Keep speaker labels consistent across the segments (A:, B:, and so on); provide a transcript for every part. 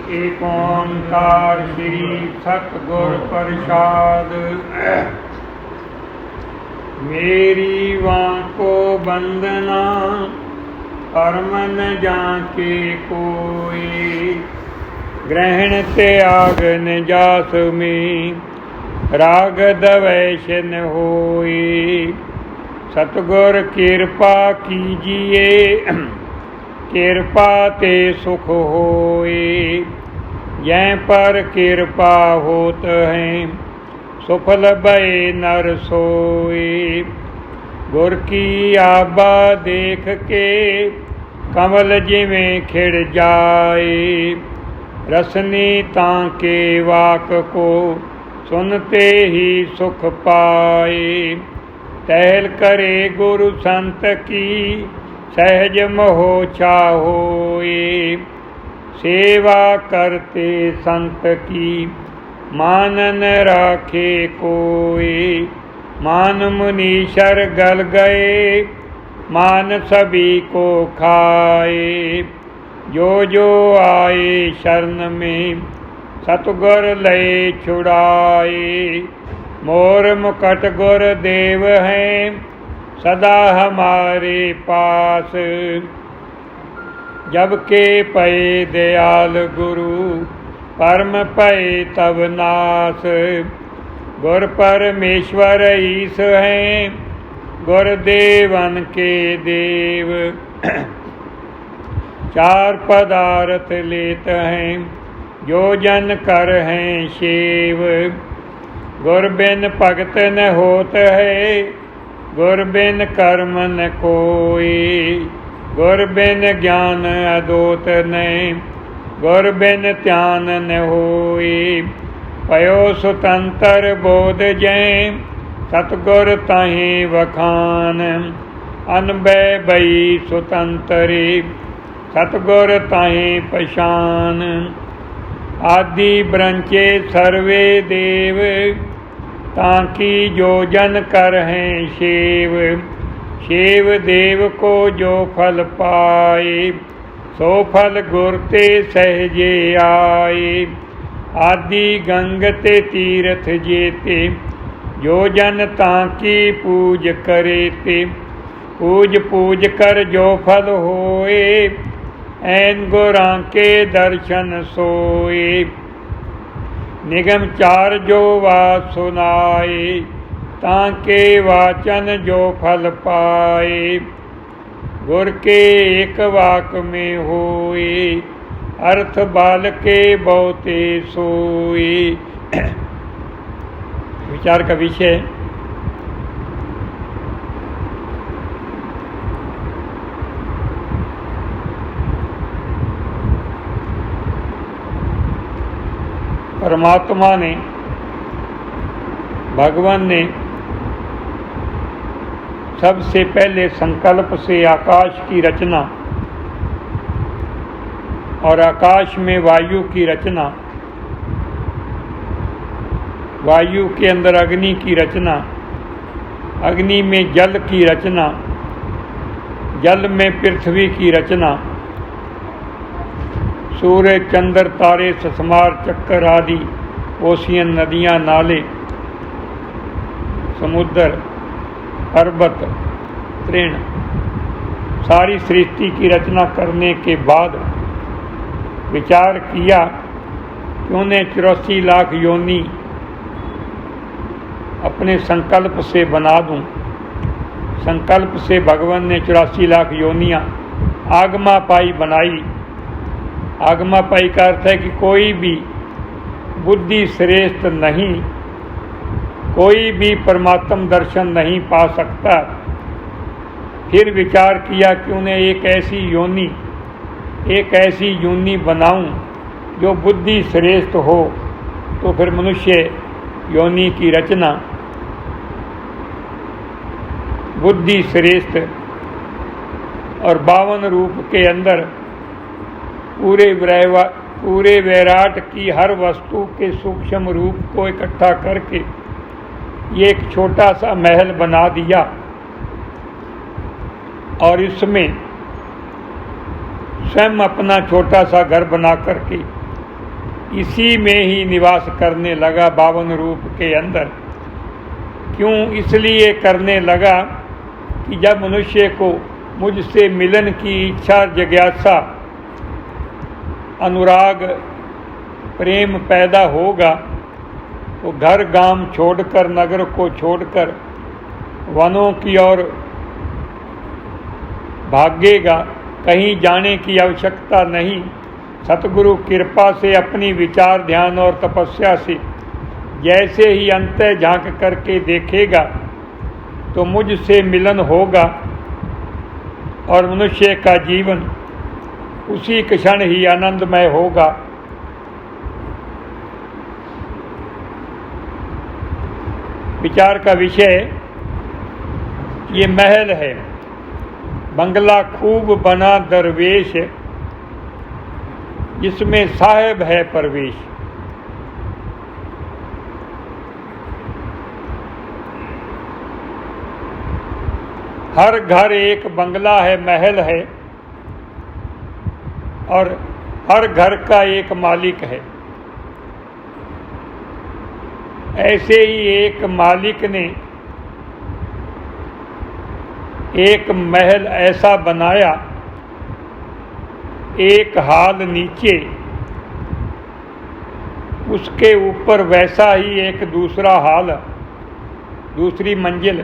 A: ਏਕ ਓੰਕਾਰ ਸ੍ਰੀ ਸਤਿਗੁਰ ਪ੍ਰਸਾਦ। मेरी वाको बंदना परम न जाके कोई, ग्रहण त्याग न जास में राग द्वेष न होई। सतगुर कृपा कीजिए कृपा ते सुख होए, जै पर कृपा होत है सुफल भय नर सोए। गुर की आबा देख के कमल जिवें खिड़ जाए, रसनी ताके वाक को सुनते ही सुख पाए। टहल करे गुरु संत की सहज मोह होए, सेवा करते संत की मानन राखे कोई। मान मुनीश्वर गल गए मान सभी को खाए, जो जो आए शरण में सतगुर लय छुड़ाए। मोर मुकट गुर देव हैं सदा हमारे पास, जबके पए दयाल गुरु परम भय तब नास। गुर परमेश्वर ईश हैं गुर देवन के देव, चार पदार्थ लेत हैं जो जन कर हैं सेव। गुर बिन भगत न होत है गुर बिन कर्म न कोई। गुर बिन ज्ञान अदोत नहीं गुर बिन ध्यान न होई। पयो सुतंतर बोध जै सतगुर ताहि वखान। अनबै बई सुतंतरे सतगुर ताहि पछान। आदि ब्रंचे सर्वे देव ताकि जो जन कर हैं सेव। सेव देव को जो फल पाए सो फल गुर ते सहजे आए। आदि गंग ते तीरथ जेते जो जन ताकी पूज करे ते। पूज पूज कर जो फल होए ऐन गुरां के दर्शन सोए। निगम चार जो बात सुनाए ताके वाचन जो फल पाए। गुर के एक वाक में होए अर्थ बाल के बहुते सोए। विचार का विषय परमात्मा ने भगवान ने सबसे पहले संकल्प से आकाश की रचना और आकाश में वायु की रचना, वायु के अंदर अग्नि की रचना, अग्नि में जल की रचना, जल में पृथ्वी की रचना, सूर्य चंद्र तारे ससमार चक्कर आदि ओशियन नदियाँ नाले समुद्र पर्वत तृण सारी सृष्टि की रचना करने के बाद विचार किया कि उन्हें 84 लाख योनि अपने संकल्प से बना दूं। संकल्प से भगवान ने 84 लाख योनियाँ आगमा पाई बनाई। आगमा पाई का अर्थ है कि कोई भी बुद्धि श्रेष्ठ नहीं, कोई भी परमात्म दर्शन नहीं पा सकता। फिर विचार किया कि उन्हें एक ऐसी योनि बनाऊं जो बुद्धि श्रेष्ठ हो। तो फिर मनुष्य योनि की रचना बुद्धि श्रेष्ठ और 52 रूप के अंदर पूरे वैराट की हर वस्तु के सूक्ष्म रूप को इकट्ठा करके ये एक छोटा सा महल बना दिया और इसमें स्वयं अपना छोटा सा घर बना करके इसी में ही निवास करने लगा 52 रूप के अंदर। क्यों? इसलिए करने लगा कि जब मनुष्य को मुझसे मिलन की इच्छा, जिज्ञासा, अनुराग, प्रेम पैदा होगा तो घर गांव छोड़कर, नगर को छोड़कर वनों की ओर भागेगा। कहीं जाने की आवश्यकता नहीं। सतगुरु कृपा से अपनी विचार, ध्यान और तपस्या से जैसे ही अंतः झांक करके देखेगा तो मुझसे मिलन होगा और मनुष्य का जीवन उसी क्षण ही आनंदमय होगा। विचार का विषय ये महल है, बंगला खूब बना दरवेश, जिसमें साहेब है परवेश। हर घर एक बंगला है, महल है, और हर घर का एक मालिक है। ऐसे ही एक मालिक ने एक महल ऐसा बनाया, एक हाल नीचे, उसके ऊपर वैसा ही एक दूसरा हाल, दूसरी मंजिल,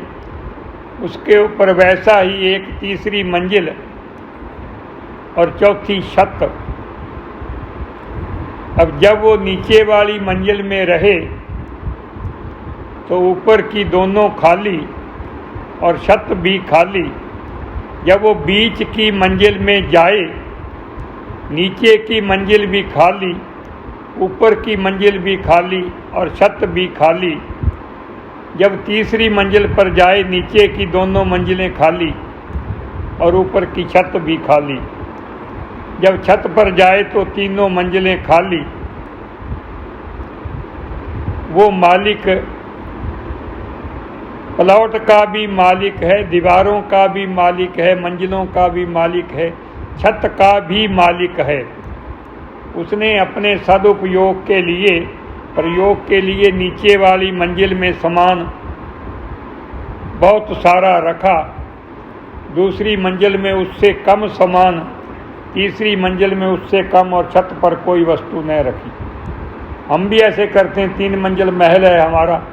A: उसके ऊपर वैसा ही एक तीसरी मंजिल और चौथी छत। अब जब वो नीचे वाली मंजिल में रहे तो ऊपर की दोनों खाली और छत भी खाली। जब वो बीच की मंजिल में जाए, नीचे की मंजिल भी खाली, ऊपर की मंजिल भी खाली और छत भी खाली। जब तीसरी मंजिल पर जाए, नीचे की दोनों मंजिलें खाली और ऊपर की छत भी खाली। जब छत पर जाए तो तीनों मंजिलें खाली। वो मालिक प्लॉट का भी मालिक है, दीवारों का भी मालिक है, मंजिलों का भी मालिक है, छत का भी मालिक है। उसने अपने सदुपयोग के लिए, प्रयोग के लिए नीचे वाली मंजिल में सामान बहुत सारा रखा, दूसरी मंजिल में उससे कम सामान, तीसरी मंजिल में उससे कम और छत पर कोई वस्तु न रखी। हम भी ऐसे करते हैं। 3 मंजिल महल है हमारा,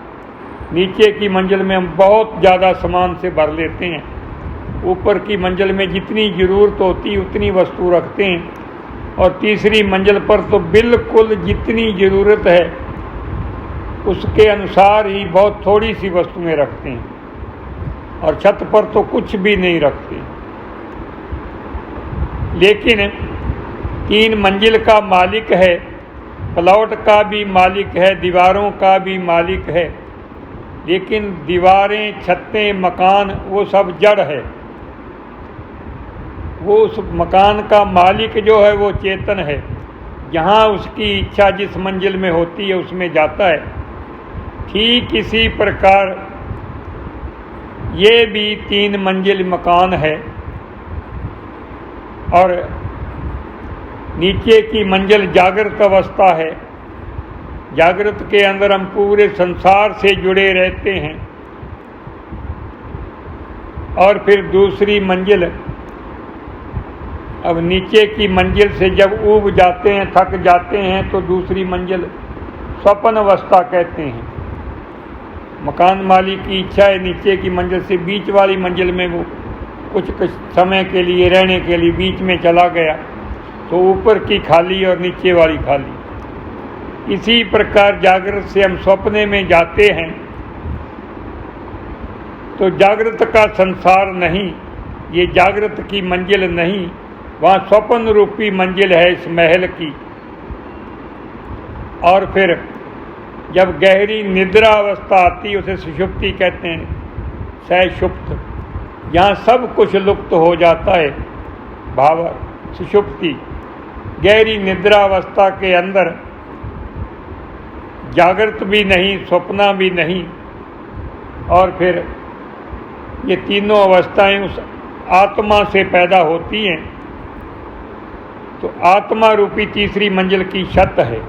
A: नीचे की मंजिल में हम बहुत ज़्यादा सामान से भर लेते हैं, ऊपर की मंजिल में जितनी ज़रूरत होती उतनी वस्तु रखते हैं, और तीसरी मंजिल पर तो बिल्कुल जितनी ज़रूरत है उसके अनुसार ही बहुत थोड़ी सी वस्तुएं रखते हैं, और छत पर तो कुछ भी नहीं रखते। लेकिन 3 मंजिल का मालिक है, प्लॉट का भी मालिक है, दीवारों का भी मालिक है, लेकिन दीवारें, छतें, मकान वो सब जड़ है। वो उस मकान का मालिक जो है वो चेतन है। जहाँ उसकी इच्छा जिस मंजिल में होती है उसमें जाता है। ठीक इसी प्रकार ये भी 3 मंजिल मकान है, और नीचे की मंजिल जागृत अवस्था है। जागृत के अंदर हम पूरे संसार से जुड़े रहते हैं, और फिर दूसरी मंजिल, अब नीचे की मंजिल से जब ऊब जाते हैं, थक जाते हैं, तो दूसरी मंजिल स्वप्न अवस्था कहते हैं। मकान मालिक की इच्छा है नीचे की मंजिल से बीच वाली मंजिल में वो कुछ समय के लिए रहने के लिए बीच में चला गया, तो ऊपर की खाली और नीचे वाली खाली। इसी प्रकार जागृत से हम स्वप्ने में जाते हैं तो जागृत का संसार नहीं, ये जागृत की मंजिल नहीं, वहाँ स्वप्न रूपी मंजिल है इस महल की। और फिर जब गहरी निद्रा अवस्था आती है उसे सुषुप्ति कहते हैं, सैषुप्त, यहाँ सब कुछ लुप्त हो जाता है। भाव सुषुप्ति, गहरी निद्रा अवस्था के अंदर जागृत भी नहीं, स्वप्ना भी नहीं, और फिर ये तीनों अवस्थाएं उस आत्मा से पैदा होती हैं। तो आत्मा रूपी तीसरी मंजिल की छत है।